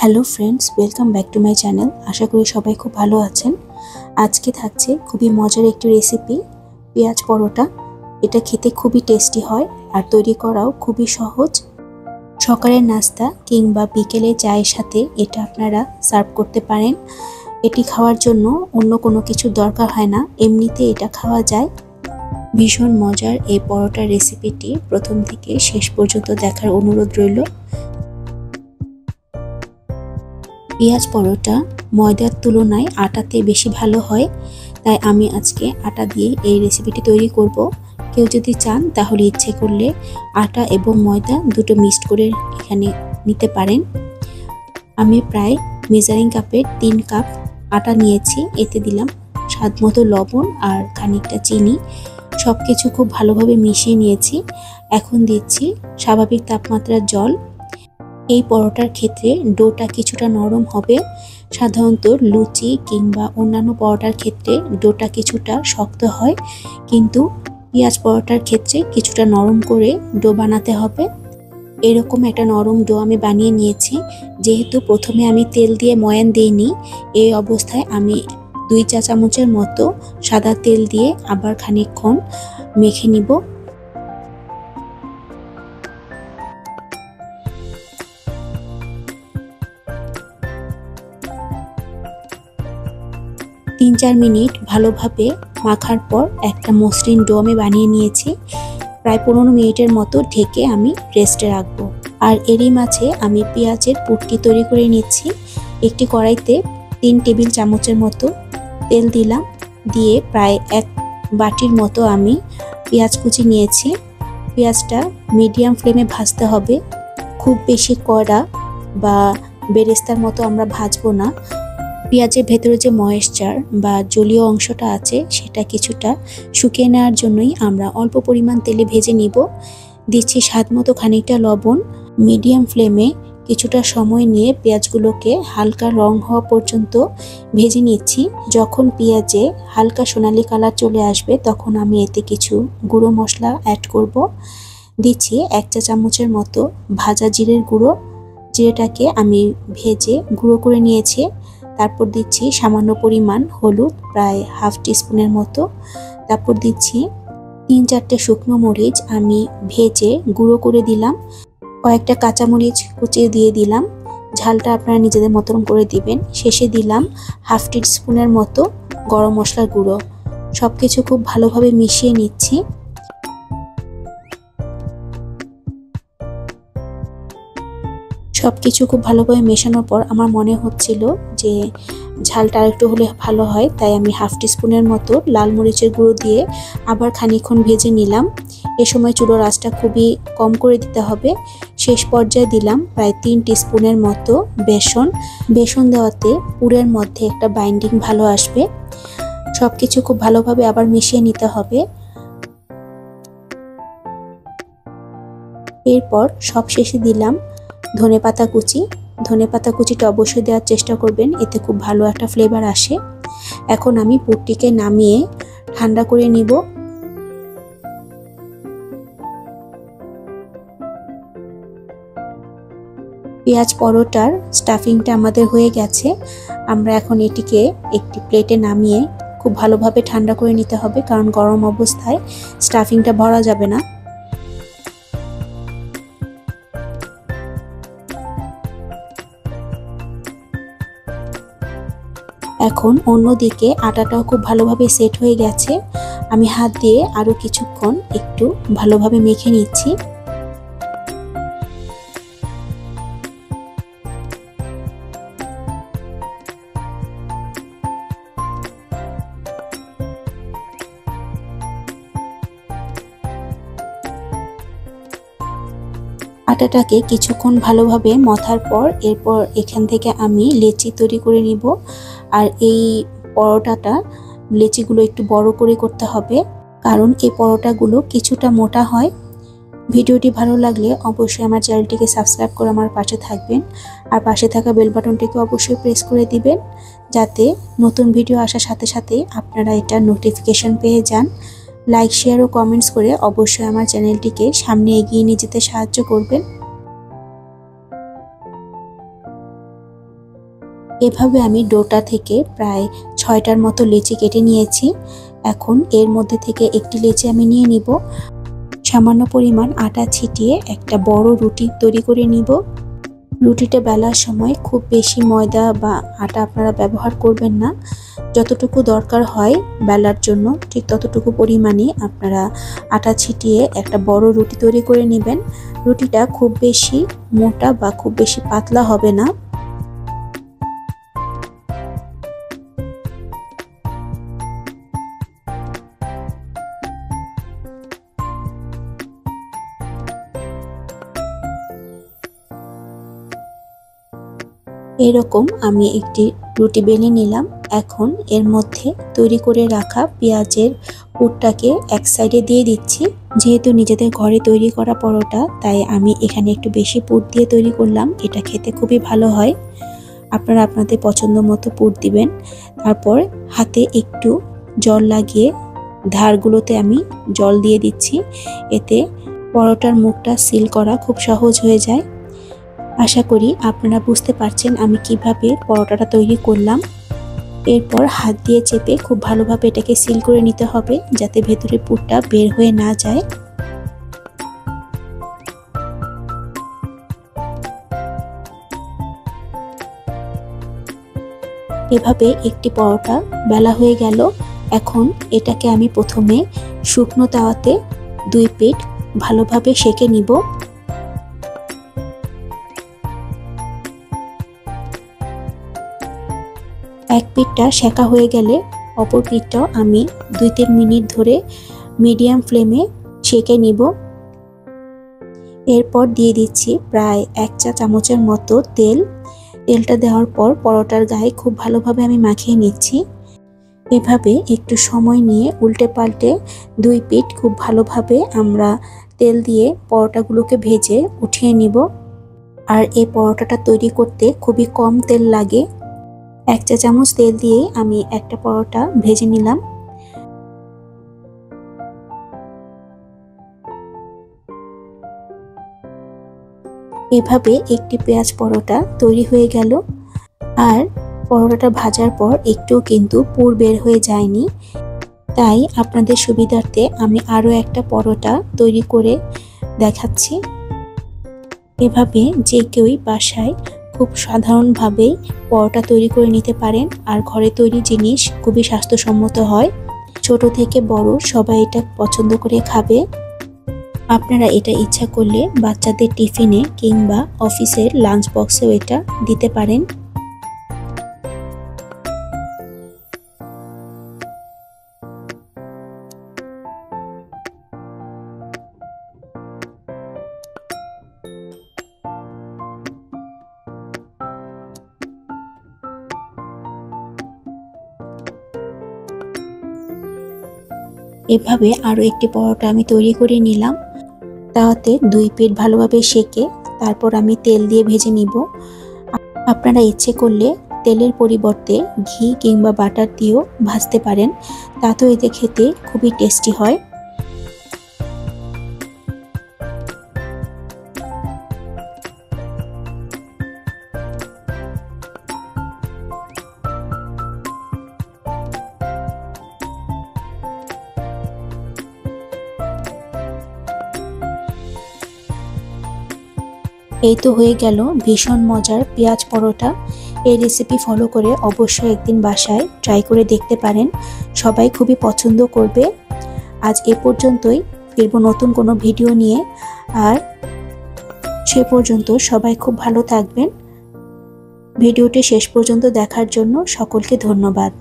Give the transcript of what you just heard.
Hello friends, welcome back to my channel. আশা করি সবাই খুব ভালো আছেন। আজকে থাকছে খুবই মজার একটি রেসিপি, পেঁয়াজ পরোটা। এটা খেতে খুবই টেস্টি হয় আর তৈরি করাও খুবই সহজ। সকালের নাস্তা কিংবা বিকেলে চায়ের সাথে এটা আপনারা সার্ভ করতে পারেন। এটি খাওয়ার জন্য অন্য কোনো কিছু দরকার হয় না, এমনিতে এটা খাওয়া যায়। ভীষণ মজার এই পরোটার রেসিপিটি প্রথম থেকে শেষ পর্যন্ত দেখার অনুরোধ রইল। পেঁয়াজ পরোটা ময়দার তুলনায় আটাতে বেশি ভালো হয়, তাই আমি আজকে আটা দিয়ে এই রেসিপিটি তৈরি করব। কেউ যদি চান তাহলে ইচ্ছে করলে আটা এবং ময়দা দুটো মিক্সড করে এখানে নিতে পারেন। আমি প্রায় মেজারিং কাপের 3 কাপ আটা নিয়েছি। এতে দিলাম স্বাদমতো লবণ আর খানিকটা চিনি। সব কিছু খুব ভালোভাবে মিশিয়ে নিয়েছি। এখন দিচ্ছি স্বাভাবিক তাপমাত্রার জল। এই পরোটার ক্ষেত্রে ডোটা কিছুটা নরম হবে। সাধারণত লুচি কিংবা অন্যান্য পরোটার ক্ষেত্রে ডোটা কিছুটা শক্ত হয়, কিন্তু পেঁয়াজ পরোটার ক্ষেত্রে কিছুটা নরম করে ডো বানাতে হবে। এরকম একটা নরম ডো আমি বানিয়ে নিয়েছি। যেহেতু প্রথমে আমি তেল দিয়ে ময়ান দিইনি, এই অবস্থায় আমি 2 চা চামচের মতো সাদা তেল দিয়ে আবার খানিকক্ষণ মেখে নিব। 3-4 মিনিট ভালোভাবে মাখার পর একটা মসৃণ ডো আমি বানিয়ে নিয়েছি। প্রায় 15 মিনিটের মতো ঢেকে আমি রেস্টে রাখবো। আর এরই মাঝে আমি পেঁয়াজের পুটকি তৈরি করে নিচ্ছি। একটি কড়াইতে 3 টেবিল চামচের মতো তেল দিলাম, দিয়ে প্রায় 1 বাটির মতো আমি পেঁয়াজ কুচি নিয়েছি। পেঁয়াজটা মিডিয়াম ফ্লেমে ভাজতে হবে, খুব বেশি কড়া বা বেরেস্তার মতো আমরা ভাজবো না। পেঁয়াজের ভেতরে যে ময়েশ্চার বা জলীয় অংশটা আছে সেটা কিছুটা শুকিয়ে নেওয়ার জন্যই আমরা অল্প পরিমাণ তেলে ভেজে নিব। দিচ্ছি স্বাদমতো খানিকটা লবণ। মিডিয়াম ফ্লেমে কিছুটা সময় নিয়ে পেঁয়াজগুলোকে হালকা রং হওয়া পর্যন্ত ভেজে নিচ্ছি। যখন পেঁয়াজে হালকা সোনালি কালার চলে আসবে তখন আমি এতে কিছু গুঁড়ো মশলা অ্যাড করব। দিচ্ছি 1 চা চামচের মতো ভাজা জিরের গুঁড়ো। জিরেটাকে আমি ভেজে গুঁড়ো করে নিয়েছি। তারপর দিচ্ছি সামান্য পরিমাণ হলুদ, প্রায় হাফ টিস্পুনের মতো। তারপর দিচ্ছি 3-4টে শুকনো মরিচ আমি ভেজে গুঁড়ো করে দিলাম। কয়েকটা কাঁচামরিচ কুচিয়ে দিয়ে দিলাম। ঝালটা আপনারা নিজেদের মতন করে দিবেন। শেষে দিলাম হাফ টিস্পুনের মতো গরম মশলার গুঁড়ো। সব কিছু খুব ভালোভাবে মিশিয়ে নিচ্ছি। সবকিছু খুব ভালোভাবে মেশানোর পর আমার মনে হচ্ছিল যে ঝালটা আরেকটু হলে ভালো হয়, তাই আমি হাফ টিস্পুনের মতো লাল মরিচের গুঁড়ো দিয়ে আবার খানিকক্ষণ ভেজে নিলাম। এ সময় চুলোর আঁচটা খুবই কম করে দিতে হবে। শেষ পর্যায়ে দিলাম প্রায় 3 টিস্পুনের মতো বেসন দেওয়াতে পুরের মধ্যে একটা বাইন্ডিং ভালো আসবে। সবকিছু খুব ভালোভাবে আবার মিশিয়ে নিতে হবে। এরপর সবশেষে দিলাম ধনেপাতা কুচি। ধনেপাতা কুচিটা অবশ্যই দেওয়ার চেষ্টা করবেন, এতে খুব ভালো একটা ফ্লেভার আসে। এখন আমি পুরটিকে নামিয়ে ঠান্ডা করে নিব। পেঁয়াজ পরোটার স্টাফিংটা আমাদের হয়ে গেছে। আমরা এখন এটিকে একটি প্লেটে নামিয়ে খুব ভালোভাবে ঠান্ডা করে নিতে হবে, কারণ গরম অবস্থায় স্টাফিংটা ভরা যাবে না। এখন অন্যদিকে আটাটাও খুব ভালোভাবে সেট হয়ে গেছে। আমি হাত দিয়ে আরো কিছুক্ষণ একটু ভালোভাবে মেখে নিচ্ছি। আটাটাকে কিছুক্ষণ ভালোভাবে মথার পর এরপর এখান থেকে আমি লেচি তৈরি করে নিব। আর এই পরোটাটা লেচিগুলো একটু বড় করে করতে হবে, কারণ এই পরোটাগুলো কিছুটা মোটা হয়। ভিডিওটি ভালো লাগলে অবশ্যই আমার চ্যানেলটিকে সাবস্ক্রাইব করে আমার পাশে থাকবেন, আর পাশে থাকা বেল বাটনটিকে অবশ্যই প্রেস করে দিবেন, যাতে নতুন ভিডিও আসার সাথে সাথেই আপনারা এটার নোটিফিকেশন পেয়ে যান। লাইক, শেয়ার ও কমেন্টস করে অবশ্যই আমার চ্যানেলটিকে সামনে এগিয়ে নিয়ে যেতে সাহায্য করবেন। এভাবে আমি ডোটা থেকে প্রায় 6টার মতো লেচি কেটে নিয়েছি। এখন এর মধ্যে থেকে একটি লেচি আমি নিয়ে নিব। সামান্য পরিমাণ আটা ছিটিয়ে একটা বড় রুটি তৈরি করে নিব। রুটিটা বেলার সময় খুব বেশি ময়দা বা আটা আপনারা ব্যবহার করবেন না। যতটুকু দরকার হয় বেলার জন্য ঠিক ততটুকু পরিমাণে আপনারা আটা ছিটিয়ে একটা বড় রুটি তৈরি করে নেবেন। রুটিটা খুব বেশি মোটা বা খুব বেশি পাতলা হবে না। এরকম আমি একটি রুটি বেলে নিলাম। এখন এর মধ্যে তৈরি করে রাখা পেঁয়াজের পুরটাকে এক সাইডে দিয়ে দিচ্ছি। যেহেতু নিজেদের ঘরে তৈরি করা পরোটা, তাই আমি এখানে একটু বেশি পুর দিয়ে তৈরি করলাম। এটা খেতে খুবই ভালো হয়। আপনারা আপনাদের পছন্দ মতো পুর দিবেন। তারপর হাতে একটু জল লাগিয়ে ধারগুলোতে আমি জল দিয়ে দিচ্ছি। এতে পরোটার মুখটা সিল করা খুব সহজ হয়ে যায়। আশা করি আপনারা বুঝতে পারছেন আমি কিভাবে পরোটাটা তৈরি করলাম। এরপর হাত দিয়ে চেপে খুব ভালোভাবে এটাকে সিল করে নিতে হবে, যাতে ভেতরে পুরটা বের হয়ে না যায়। এভাবে একটি পরোটা বেলা হয়ে গেল। এখন এটাকে আমি প্রথমে শুকনো তাওয়াতে 2 পিঠ ভালোভাবে সেঁকে নিব। এক পিঠটা সেঁকা হয়ে গেলে অপর পিঠটাও আমি 2-3 মিনিট ধরে মিডিয়াম ফ্লেমে সেঁকে নিব। এরপর দিয়ে দিচ্ছি প্রায় 1 চা চামচের মতো তেল। তেলটা দেওয়ার পর পরোটার গায়ে খুব ভালোভাবে আমি মাখিয়ে নিচ্ছি। এভাবে একটু সময় নিয়ে উল্টে পাল্টে 2 পিঠ খুব ভালোভাবে আমরা তেল দিয়ে পরোটাগুলোকে ভেজে উঠিয়ে নিব। আর এই পরোটাটা তৈরি করতে খুবই কম তেল লাগে। 1 চা চামচ তেল দিয়ে আমি একটা পরোটা ভেজে নিলাম। এভাবে একটি পেঁয়াজ পরোটা তৈরি হয়ে গেল। আর পরোটাটা ভাজার পর একটু কিন্তু পুর বের হয়ে যায়নি, তাই আপনাদের সুবিধার্থে আমি আরও একটা পরোটা তৈরি করে দেখাচ্ছি। এভাবে যে কেউই বাসায় খুব সাধারণভাবেই পরোটা তৈরি করে নিতে পারেন। আর ঘরে তৈরি জিনিস খুবই স্বাস্থ্যসম্মত হয়। ছোট থেকে বড় সবাই এটা পছন্দ করে খাবে। আপনারা এটা ইচ্ছা করলে বাচ্চাদের টিফিনে কিংবা অফিসের লাঞ্চ বক্সেও এটা দিতে পারেন। এভাবে আরও একটি পরোটা আমি তৈরি করে নিলাম। তাতে 2 পিঠ ভালোভাবে সেঁকে তারপর আমি তেল দিয়ে ভেজে নিব। আপনারা ইচ্ছে করলে তেলের পরিবর্তে ঘি কিংবা বাটার দিয়েও ভাজতে পারেন, তাতেও এতে খেতে খুবই টেস্টি হয়। এই তো হয়ে গেল ভীষণ মজার পেঁয়াজ পরোটা। এই রেসিপি ফলো করে অবশ্যই একদিন বাসায় ট্রাই করে দেখতে পারেন। সবাই খুবই পছন্দ করবে। আজ এ পর্যন্তই, ফিরব নতুন কোনো ভিডিও নিয়ে। আর সে পর্যন্ত সবাই খুব ভালো থাকবেন। ভিডিওটি শেষ পর্যন্ত দেখার জন্য সকলকে ধন্যবাদ।